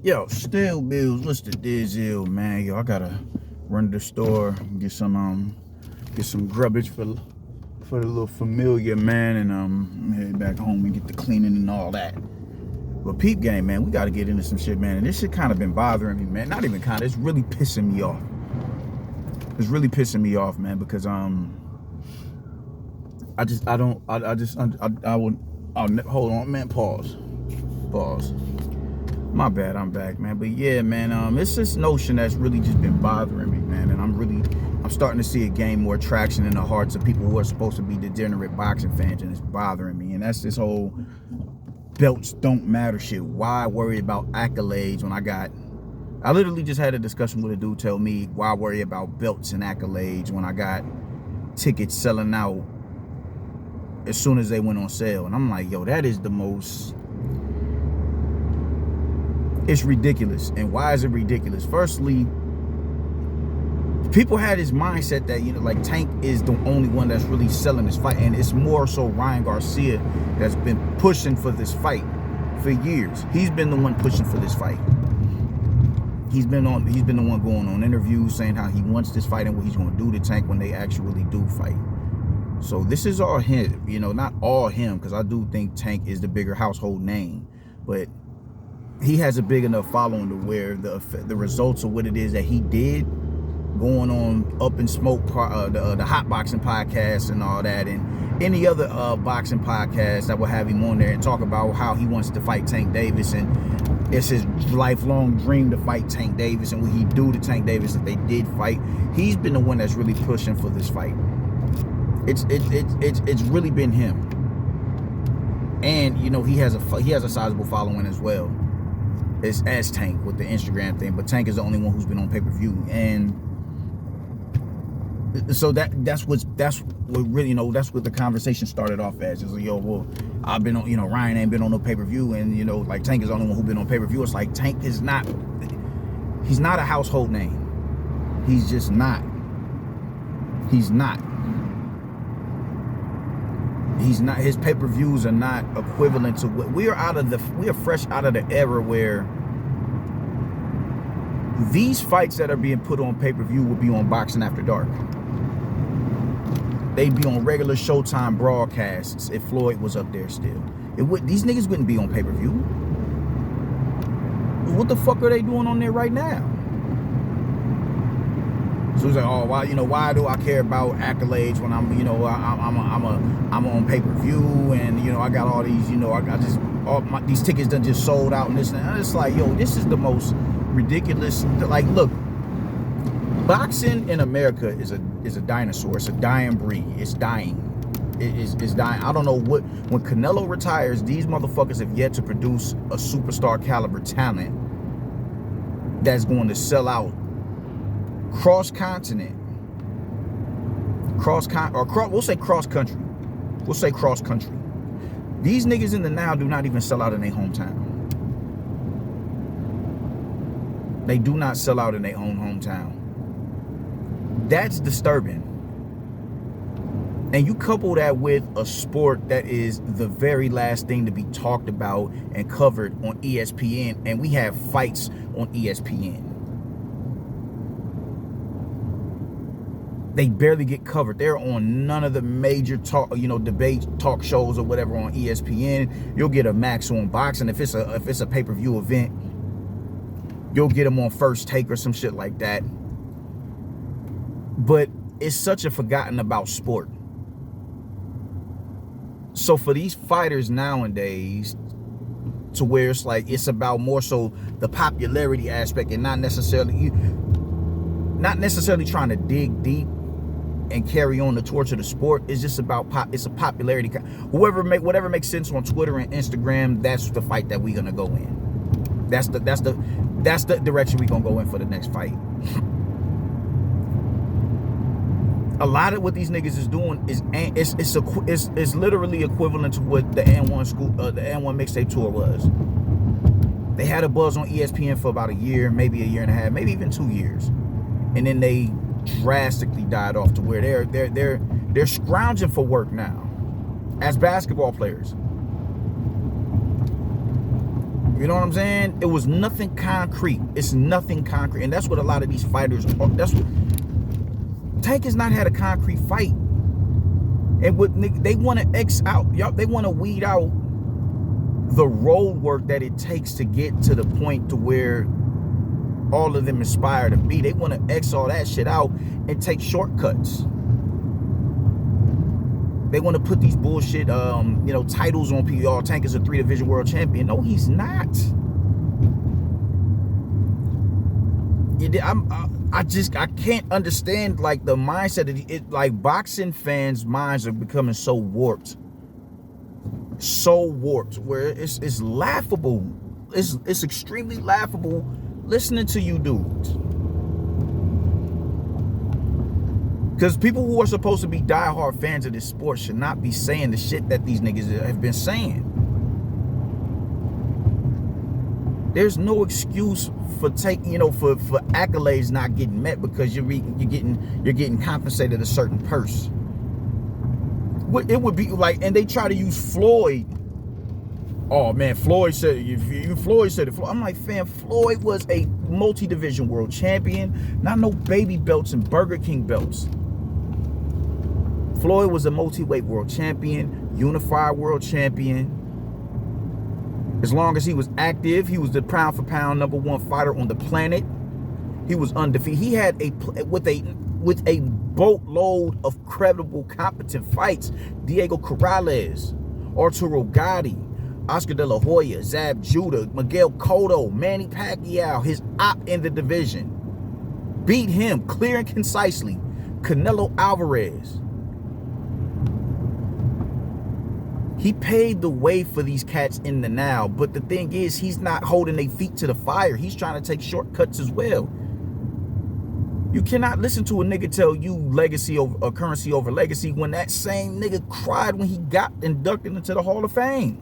Yo, still bills. What's the deal, man? Yo, I gotta run to the store, get some grubbage for the little familiar, man, and head back home and get the cleaning and all that. But peep game, man, we gotta get into some shit, man. And this shit kind of been bothering me, man. Not even kind of. It's really pissing me off. It's really pissing me off, man, because hold on, man. Pause. My bad, I'm back, man. But yeah, man, it's this notion that's really just been bothering me, man. And I'm starting to see it gain more traction in the hearts of people who are supposed to be degenerate boxing fans, and it's bothering me. And that's this whole belts don't matter shit. Why worry about accolades when I literally just had a discussion with a dude tell me, why worry about belts and accolades when I got tickets selling out as soon as they went on sale. And I'm like, yo, that is the most... It's ridiculous. And why is it ridiculous? Firstly, people had this mindset that, like Tank is the only one that's really selling this fight. And it's more so Ryan Garcia that's been pushing for this fight for years. He's been the one pushing for this fight. He's been the one going on interviews saying how he wants this fight and what he's going to do to Tank when they actually do fight. So this is all him, not all him, because I do think Tank is the bigger household name. But he has a big enough following to where the results of what it is that he did going on Up in Smoke, the Hot Boxing podcast and all that, and any other boxing podcast that will have him on there and talk about how he wants to fight Tank Davis, and it's his lifelong dream to fight Tank Davis, and what he do to Tank Davis if they did fight. He's been the one that's really pushing for this fight. It's really been him, and he has a sizable following as well. It's as Tank with the Instagram thing, but Tank is the only one who's been on pay-per-view, and so that's what really, that's what the conversation started off as. It's like, yo, well, I've been on, Ryan ain't been on no pay-per-view, and like Tank is the only one who's been on pay-per-view. It's like Tank is not, he's not a household name. He's just not. He's not. His pay-per-views are not equivalent to what we are fresh out of the era where these fights that are being put on pay-per-view would be on Boxing After Dark. They'd be on regular Showtime broadcasts if Floyd was up there still. These niggas wouldn't be on pay-per-view. What the fuck are they doing on there right now? So it's like, oh, why do I care about accolades when I'm on pay-per-view, and I got all these, these tickets done just sold out and this and that. And it's like, yo, this is the most ridiculous. Like, look, boxing in America is a dinosaur. It's a dying breed. It's dying. It's dying. I don't know when Canelo retires, these motherfuckers have yet to produce a superstar caliber talent that's going to sell out cross country. We'll say cross country. These niggas in the now do not even sell out in their hometown. They do not sell out in their own hometown. That's disturbing. And you couple that with a sport that is the very last thing to be talked about and covered on ESPN, and we have fights on ESPN. They barely get covered. They're on none of the major debate talk shows or whatever on ESPN. You'll get a Max on boxing. If it's a pay-per-view event, you'll get them on First Take or some shit like that. But it's such a forgotten about sport. So for these fighters nowadays, to where it's like it's about more so the popularity aspect and not necessarily trying to dig deep and carry on the torch of the sport. It's just about it's a popularity. Whatever makes sense on Twitter and Instagram, that's the fight that we're gonna go in. That's the direction we're gonna go in for the next fight. A lot of what these niggas is doing is it's literally equivalent to what the N1 mixtape tour was. They had a buzz on ESPN for about a year, maybe a year and a half, maybe even 2 years, and then they drastically died off to where they're scrounging for work now as basketball players. You know what I'm saying? It was nothing concrete. It's nothing concrete. And that's what a lot of these fighters are. That's what Tank has not had a concrete fight. And what they want to X out, y'all, they want to weed out the road work that it takes to get to the point to where all of them aspire to be. They want to X all that shit out and take shortcuts. They want to put these bullshit, titles on PR. Tank is a 3-division world champion. No, he's not. I can't understand like the mindset of it. Like boxing fans' minds are becoming so warped, where it's laughable. It's extremely laughable listening to you dudes. Because people who are supposed to be diehard fans of this sport should not be saying the shit that these niggas have been saying. There's no excuse for for accolades not getting met because you're getting compensated a certain purse. It would be like, and they try to use Floyd. Oh man, Floyd said it. I'm like, fam, Floyd was a multi-division world champion, not no baby belts and Burger King belts. Floyd was a multi-weight world champion, unified world champion. As long as he was active, he was the pound for pound #1 fighter on the planet. He was undefeated. He had with a boatload of credible, competent fights. Diego Corrales, Arturo Gatti, Oscar De La Hoya, Zab Judah, Miguel Cotto, Manny Pacquiao, his op in the division. Beat him clear and concisely. Canelo Alvarez. He paved the way for these cats in the now, but the thing is, he's not holding their feet to the fire. He's trying to take shortcuts as well. You cannot listen to a nigga tell you legacy over currency over legacy when that same nigga cried when he got inducted into the Hall of Fame.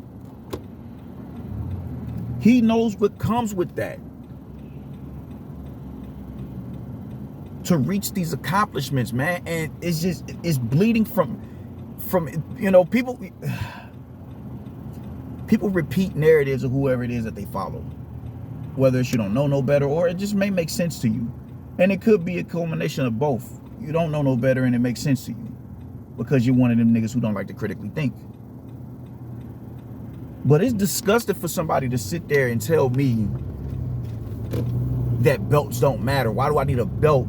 He knows what comes with that. To reach these accomplishments, man, and it's bleeding from people repeat narratives of whoever it is that they follow, whether it's you don't know no better or it just may make sense to you. And it could be a culmination of both. You don't know no better and it makes sense to you because you're one of them niggas who don't like to critically think. But it's disgusting for somebody to sit there and tell me that belts don't matter. Why do I need a belt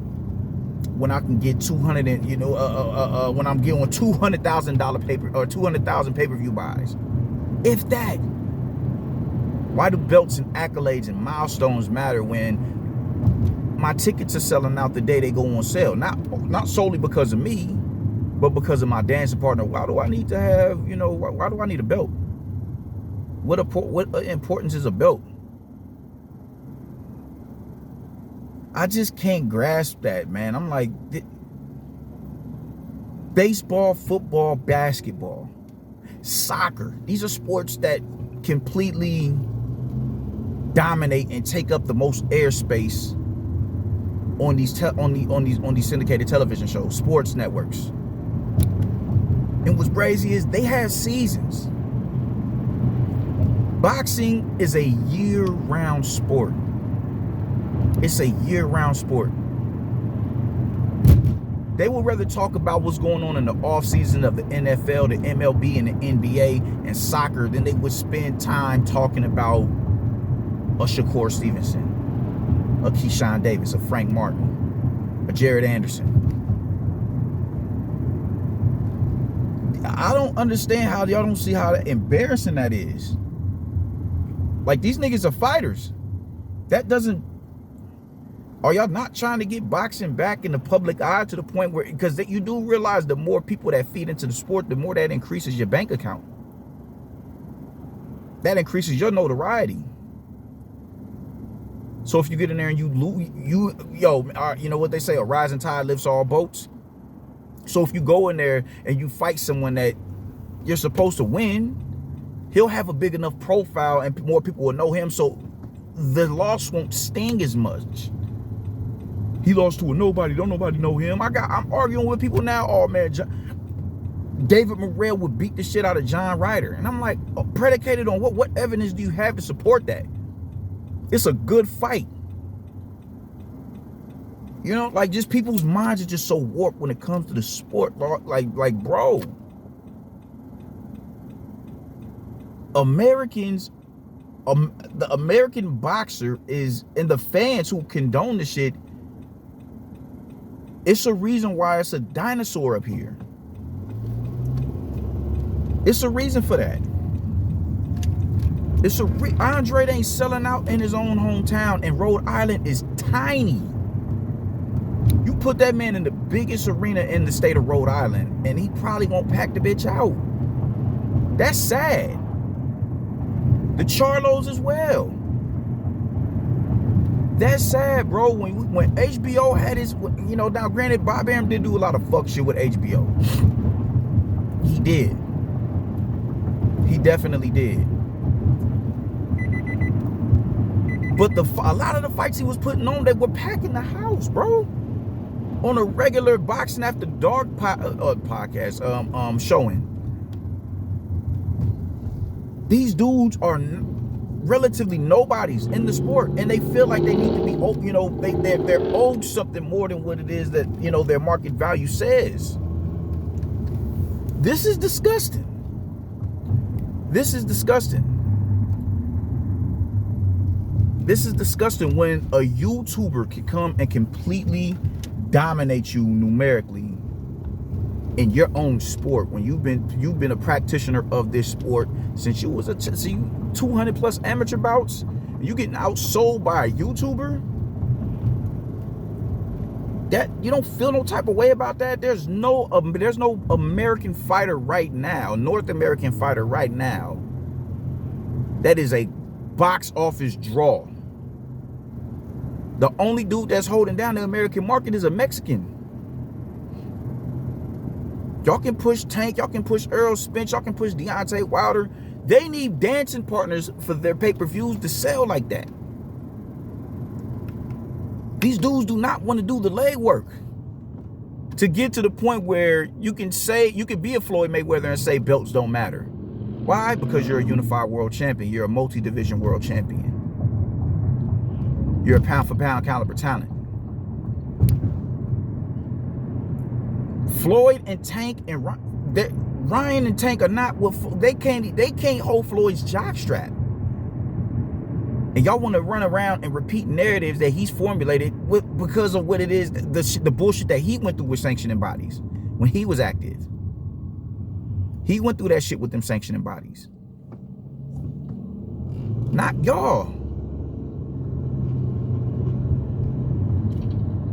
when I can get 200 and when I'm getting $200,000 paper or 200,000 pay-per-view buys? If that. Why do belts and accolades and milestones matter when my tickets are selling out the day they go on sale? Not solely because of me, but because of my dancing partner. Why do I need to have, why do I need a belt? What importance is a belt? I just can't grasp that, man. I'm like, baseball, football, basketball, soccer. These are sports that completely dominate and take up the most airspace on these syndicated television shows, sports networks. And what's crazy is they have seasons. Boxing is a year-round sport. It's a year-round sport. They would rather talk about what's going on in the offseason of the NFL, the MLB, and the NBA and soccer than they would spend time talking about a Shakur Stevenson, a Keyshawn Davis, a Frank Martin, a Jared Anderson. I don't understand how y'all don't see how embarrassing that is. Like, these niggas are fighters. Are y'all not trying to get boxing back in the public eye to the point where, because you do realize the more people that feed into the sport, the more that increases your bank account. That increases your notoriety. So if you get in there and you lose, you know what they say, a rising tide lifts all boats. So if you go in there and you fight someone that you're supposed to win, he'll have a big enough profile and more people will know him, so the loss won't sting as much. He lost to a nobody. Don't nobody know him. I'm arguing with people now. Oh man, David Morrell would beat the shit out of John Ryder, and I'm like, predicated on what evidence do you have to support that? It's a good fight. You know, like, just people's minds are just so warped when it comes to the sport. Like, bro, Americans, the American boxer is, and the fans who condone the shit, it's a reason why it's a dinosaur up here. It's a reason for that. Andre ain't selling out in his own hometown, and Rhode Island is tiny. You put that man in the biggest arena in the state of Rhode Island, and he probably won't pack the bitch out. That's sad. The Charlos as well. That's sad, bro. When HBO had his, you know, now granted, Bob Arum did do a lot of fuck shit with HBO. He did. He definitely did. But a lot of the fights he was putting on, they were packing the house, bro. On a regular Boxing After Dark podcast showing. These dudes are relatively nobodies in the sport, and they feel like they need to be, you know, they're owed something more than what it is that, you know, their market value says. This is disgusting. This is disgusting. This is disgusting when a YouTuber can come and completely dominate you numerically in your own sport, when you've been a practitioner of this sport since you was 200 plus amateur bouts, and you getting outsold by a YouTuber. That you don't feel no type of way about that. There's no American fighter right now, North American fighter right now, that is a box office draw. The only dude that's holding down the American market is a Mexican. Y'all can push Tank, y'all can push Errol Spence, y'all can push Deontay Wilder. They need dancing partners for their pay-per-views to sell like that. These dudes do not want to do the leg work to get to the point where you can be a Floyd Mayweather and say belts don't matter. Why? Because you're a unified world champion. You're a multi-division world champion. You're a pound-for-pound caliber talent. Floyd and Tank and Ryan and Tank are not what they can't hold Floyd's jockstrap. And y'all want to run around and repeat narratives that he's formulated because of what it is, the bullshit that he went through with sanctioning bodies when he was active. He went through that shit with them sanctioning bodies. Not y'all.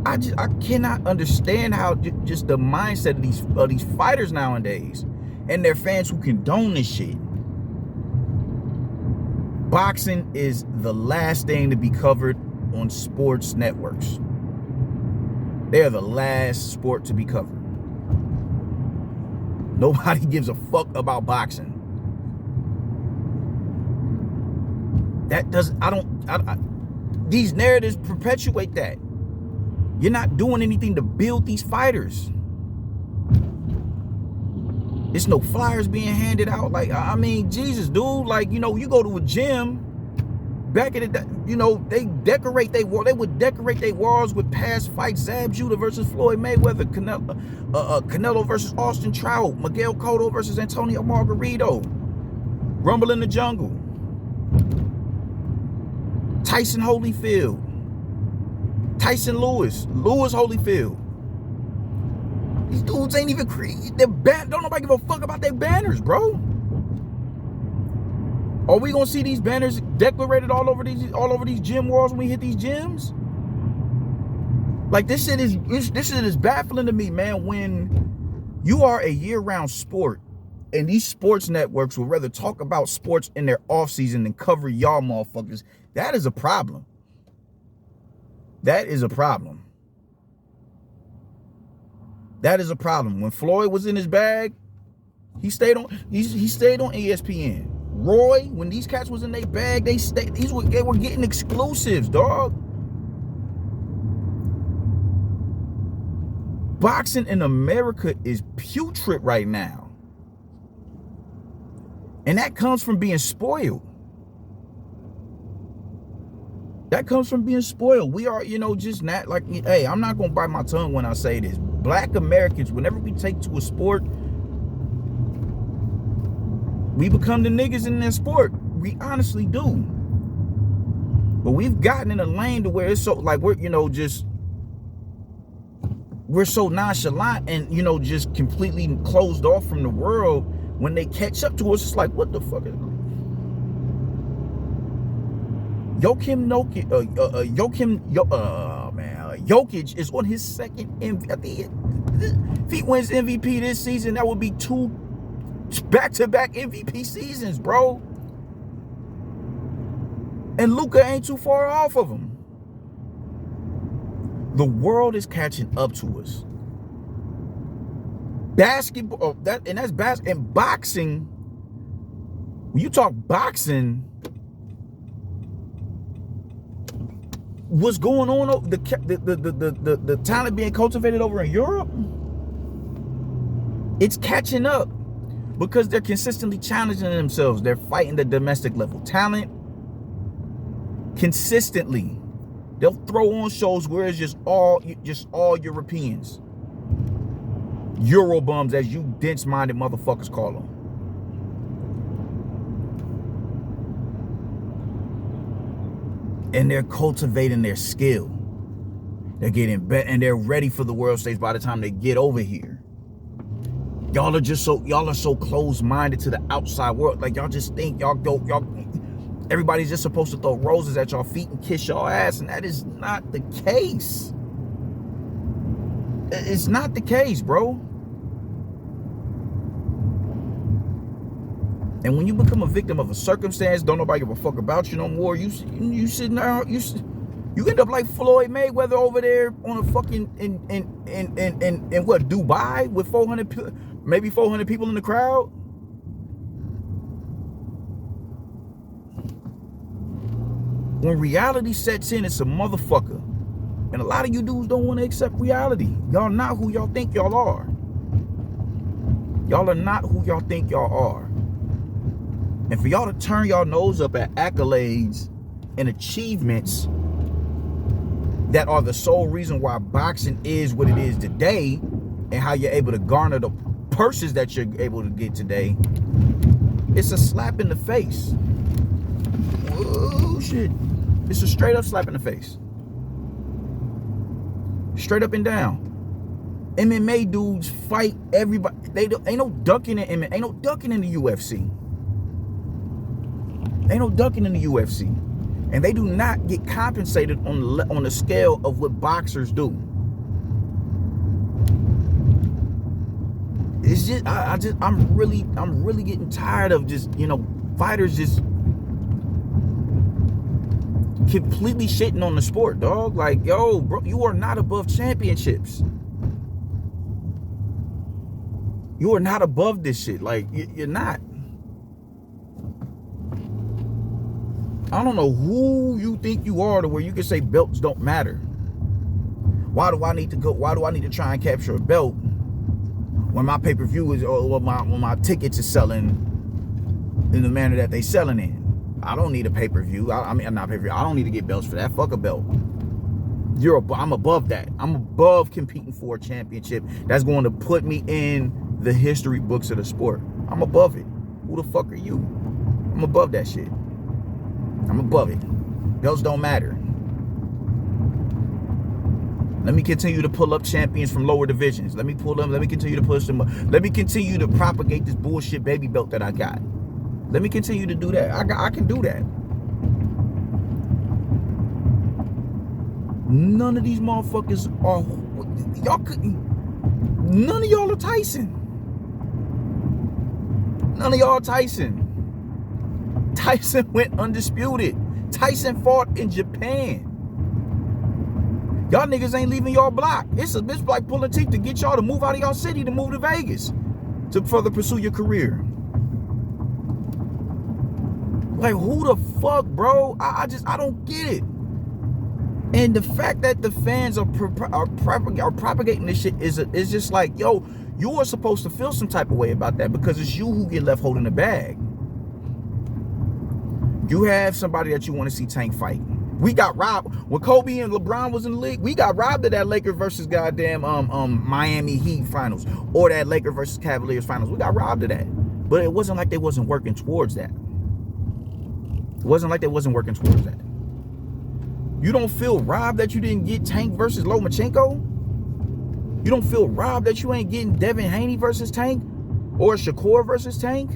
I cannot understand how just the mindset of these fighters nowadays and their fans who condone this shit. Boxing is the last thing to be covered on sports networks. They are the last sport to be covered. Nobody gives a fuck about boxing. These narratives perpetuate that. You're not doing anything to build these fighters. It's no flyers being handed out. Like, I mean, Jesus, dude. Like, you know, you go to a gym back in the day, you know, they would decorate their walls with past fights. Zab Judah versus Floyd Mayweather, Canelo versus Austin Trout, Miguel Cotto versus Antonio Margarito, Rumble in the Jungle, Tyson Holyfield, Tyson Lewis Holyfield. These dudes ain't even don't nobody give a fuck about their banners, bro. Are we gonna see these banners decorated all over these gym walls when we hit these gyms? Like, this shit is baffling to me, man. When you are a year-round sport, and these sports networks will rather talk about sports in their off-season than cover y'all motherfuckers, that is a problem. That is a problem. That is a problem. When Floyd was in his bag, he stayed on ESPN. Roy, when these cats was in their bag, they were getting exclusives, dog. Boxing in America is putrid right now. And that comes from being spoiled. That comes from being spoiled. We are, you know, just not like, hey, I'm not going to bite my tongue when I say this. Black Americans, whenever we take to a sport, we become the niggas in that sport. We honestly do. But we've gotten in a lane to where it's so, like, we're, you know, just, we're so nonchalant and, you know, just completely closed off from the world. When they catch up to us, it's like, what the fuck is Jokic is on his second MVP. If he wins MVP this season, that would be 2 back-to-back MVP seasons, bro. And Luka ain't too far off of him. The world is catching up to us. Basketball, and boxing. When you talk boxing, what's going on? The talent being cultivated over in Europe, it's catching up because they're consistently challenging themselves. They're fighting the domestic level talent consistently. They'll throw on shows where it's just all Europeans, Euro bums, as you dense-minded motherfuckers call them. And they're cultivating their skill. They're getting better and they're ready for the world stage by the time they get over here. Y'all are so closed-minded to the outside world. Like, y'all just think everybody's just supposed to throw roses at y'all feet and kiss y'all ass, and that is not the case. It's not the case, bro. And when you become a victim of a circumstance, don't nobody give a fuck about you no more. You sitting there, you end up like Floyd Mayweather over there on a fucking in what, Dubai with 400 people in the crowd. When reality sets in, it's a motherfucker. And a lot of you dudes don't want to accept reality. Y'all not who y'all think y'all are. Y'all are not who y'all think y'all are. And for y'all to turn y'all nose up at accolades and achievements that are the sole reason why boxing is what it is today and how you're able to garner the purses that you're able to get today, it's a slap in the face. Oh shit. It's a straight up slap in the face. Straight up and down. MMA dudes fight everybody. Ain't no ducking in MMA. Ain't no ducking in the UFC. Ain't no ducking in the UFC. And they do not get compensated on the scale of what boxers do. It's just I'm really getting tired of just, you know, fighters just completely shitting on the sport, dog. Like, yo, bro, you are not above championships. You are not above this shit. Like, you're not. I don't know who you think you are to where you can say belts don't matter. Why do I need to try and capture a belt when my pay-per-view is, or when my tickets is selling in the manner that they selling in? I don't need a pay-per-view. I'm not pay-per-view. I don't need to get belts for that. Fuck a belt. I'm above that. I'm above competing for a championship that's going to put me in the history books of the sport. I'm above it. Who the fuck are you? I'm above that shit. I'm above it. Belts don't matter. Let me continue to pull up champions from lower divisions. Let me pull them. Let me continue to push them up. Let me continue to propagate this bullshit baby belt that I got. Let me continue to do that. I can do that. None of these motherfuckers are, none of y'all are Tyson. None of y'all are Tyson. Tyson went undisputed. Tyson fought in Japan. Y'all niggas ain't leaving y'all block. It's like pulling teeth to get y'all to move out of y'all city to move to Vegas to further pursue your career. Like, who the fuck, bro? I don't get it. And the fact that the fans are propagating this shit is just like, yo, you are supposed to feel some type of way about that because it's you who get left holding the bag. You have somebody that you want to see Tank fight. We got robbed when Kobe and LeBron was in the league. We got robbed of that Lakers versus goddamn Miami Heat finals, or that Lakers versus Cavaliers finals. We got robbed of that. But it wasn't like they wasn't working towards that. It wasn't like they wasn't working towards that. You don't feel robbed that you didn't get Tank versus Lomachenko? You don't feel robbed that you ain't getting Devin Haney versus Tank, or Shakur versus Tank?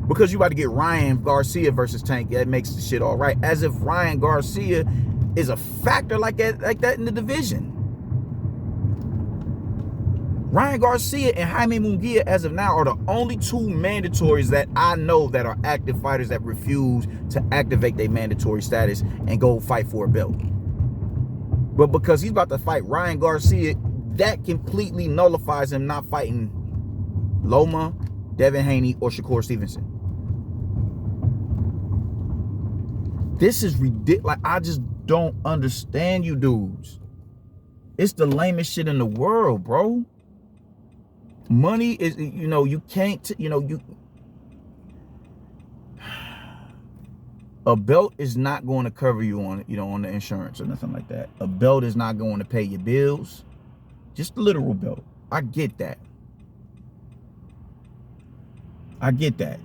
Because you about to get Ryan Garcia versus Tank. That makes the shit all right. As if Ryan Garcia is a factor like that in the division. Ryan Garcia and Jaime Munguia, as of now, are the only two mandatories that I know that are active fighters that refuse to activate their mandatory status and go fight for a belt. But because he's about to fight Ryan Garcia, that completely nullifies him not fighting Loma, Devin Haney, or Shakur Stevenson. This is ridiculous. Like, I just don't understand you dudes. It's the lamest shit in the world, bro. Money is, you can't, a belt is not going to cover you on, on the insurance or nothing like that. A belt is not going to pay your bills. Just a literal belt. I get that. I get that.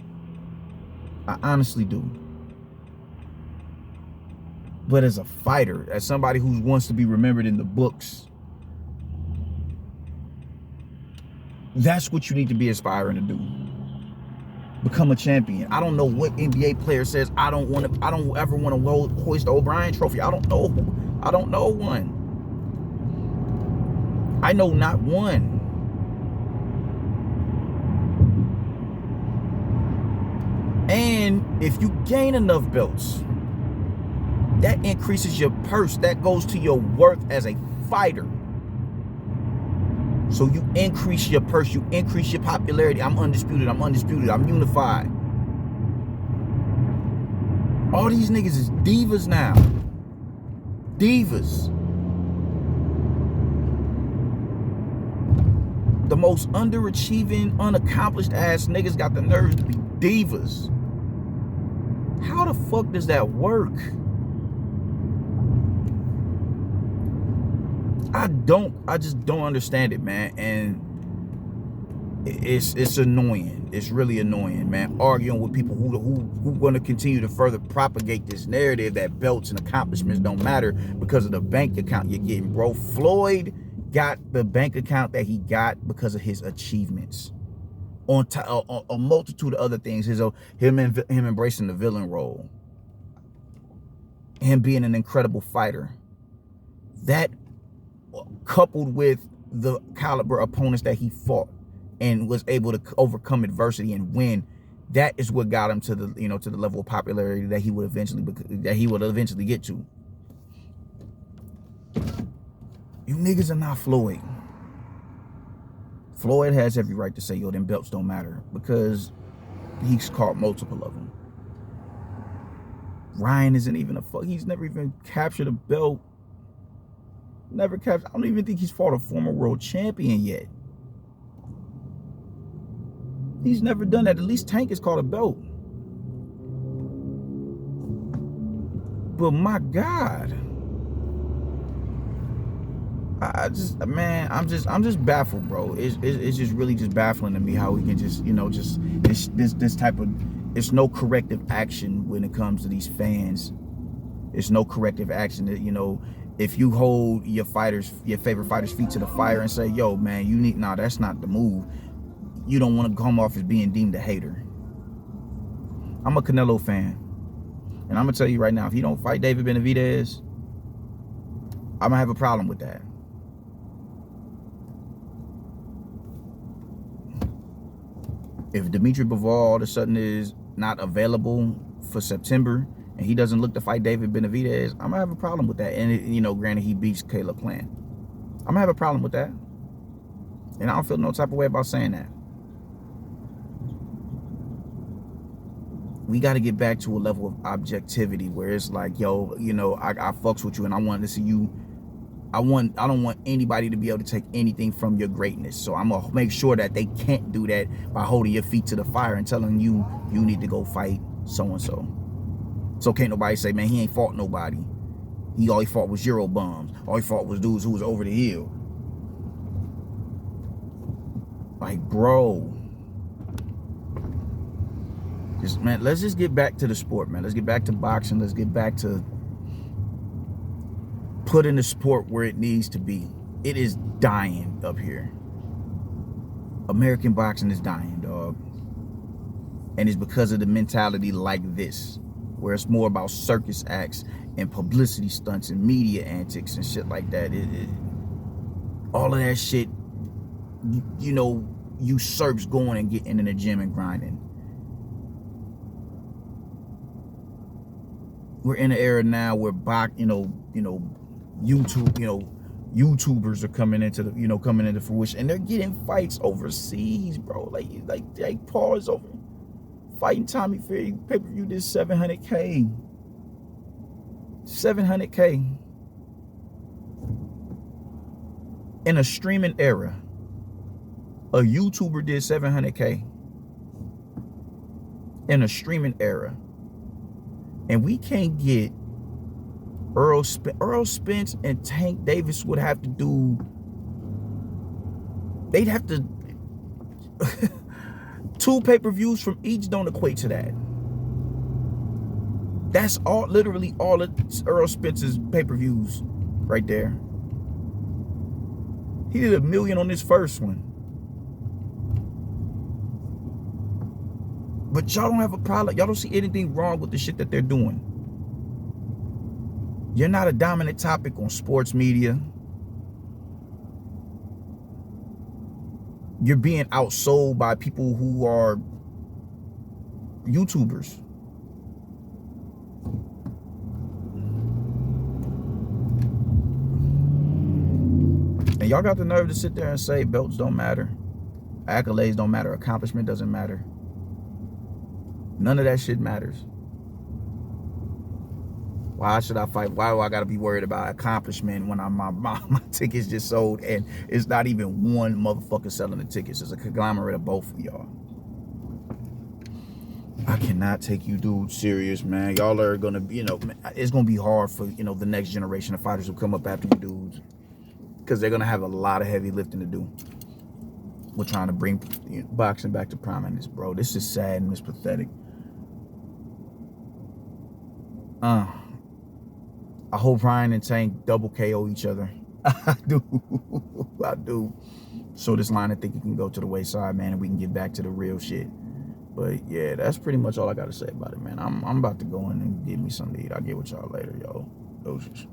I honestly do. But as a fighter, as somebody who wants to be remembered in the books, that's what you need to be aspiring to do. Become a champion. I don't know what NBA player says, I don't ever want to hoist the O'Brien trophy. I don't know one. I know not one. And if you gain enough belts, that increases your purse. That goes to your worth as a fighter. So you increase your purse, you increase your popularity. I'm undisputed, I'm unified. All these niggas is divas now. Divas. The most underachieving, unaccomplished ass niggas got the nerves to be divas. How the fuck does that work? I just don't understand it, man. And it's annoying. It's really annoying, man. Arguing with people who going to continue to further propagate this narrative that belts and accomplishments don't matter because of the bank account you're getting, bro. Floyd got the bank account that he got because of his achievements. On a multitude of other things. Him embracing the villain role. Him being an incredible fighter. That, coupled with the caliber opponents that he fought and was able to overcome adversity and win, that is what got him to the to the level of popularity that he would eventually get to. You niggas are not Floyd. Floyd has every right to say, yo, them belts don't matter, because he's caught multiple of them. Ryan isn't even he's never even captured a belt. I don't even think he's fought a former world champion yet. He's never done that. At least Tank has caught a belt. But my God, I'm just baffled, bro. It's just really just baffling to me how we can just this type of, it's no corrective action when it comes to these fans. It's no corrective action that, if you hold your favorite fighter's feet to the fire and say, yo, man, that's not the move. You don't want to come off as being deemed a hater. I'm a Canelo fan. And I'm going to tell you right now, if he don't fight David Benavidez, I'm going to have a problem with that. If Dimitri Bivol all of a sudden is not available for September, and he doesn't look to fight David Benavidez, I'm gonna have a problem with that. And granted, he beats Caleb Plant. I'm gonna have a problem with that. And I don't feel no type of way about saying that. We got to get back to a level of objectivity where it's like, yo, I fucks with you, and I want to see you. I don't want anybody to be able to take anything from your greatness. So I'm gonna make sure that they can't do that by holding your feet to the fire and telling you need to go fight so and so. So can't nobody say, man, he ain't fought nobody. All he fought was Euro bums. All he fought was dudes who was over the hill. Like, bro. Man, let's just get back to the sport, man. Let's get back to boxing. Let's get back to putting the sport where it needs to be. It is dying up here. American boxing is dying, dog. And it's because of the mentality like this, where it's more about circus acts and publicity stunts and media antics and shit like that. All of that shit, you know, usurps going and getting in the gym and grinding. We're in an era now where YouTubers are coming into fruition, and they're getting fights overseas, bro. Like Jake Paul is over fighting Tommy Fury. Pay-per-view did $700K. $700K. In a streaming era, a YouTuber did $700K. In a streaming era. And we can't get Earl Spence and Tank Davis would have to do, they'd have to, 2 pay-per-views from each don't equate to that. That's all, literally all of Earl Spence's pay-per-views right there. He did $1 million on this first one. But y'all don't have a problem. Y'all don't see anything wrong with the shit that they're doing. You're not a dominant topic on sports media. You're being outsold by people who are YouTubers. And y'all got the nerve to sit there and say belts don't matter, accolades don't matter, accomplishment doesn't matter. None of that shit matters. Why should I fight? Why do I gotta be worried about accomplishment when my tickets just sold and it's not even one motherfucker selling the tickets? It's a conglomerate of both of y'all. I cannot take you dudes serious, man. Y'all are gonna be, it's gonna be hard for, the next generation of fighters who come up after you dudes. Because they're gonna have a lot of heavy lifting to do. We're trying to bring boxing back to prominence, bro. This is sad and it's pathetic. I hope Ryan and Tank double KO each other. I do. So this line, I think it can go to the wayside, man, and we can get back to the real shit. But yeah, that's pretty much all I got to say about it, man. I'm about to go in and get me something to eat. I'll get with y'all later, yo. Doses.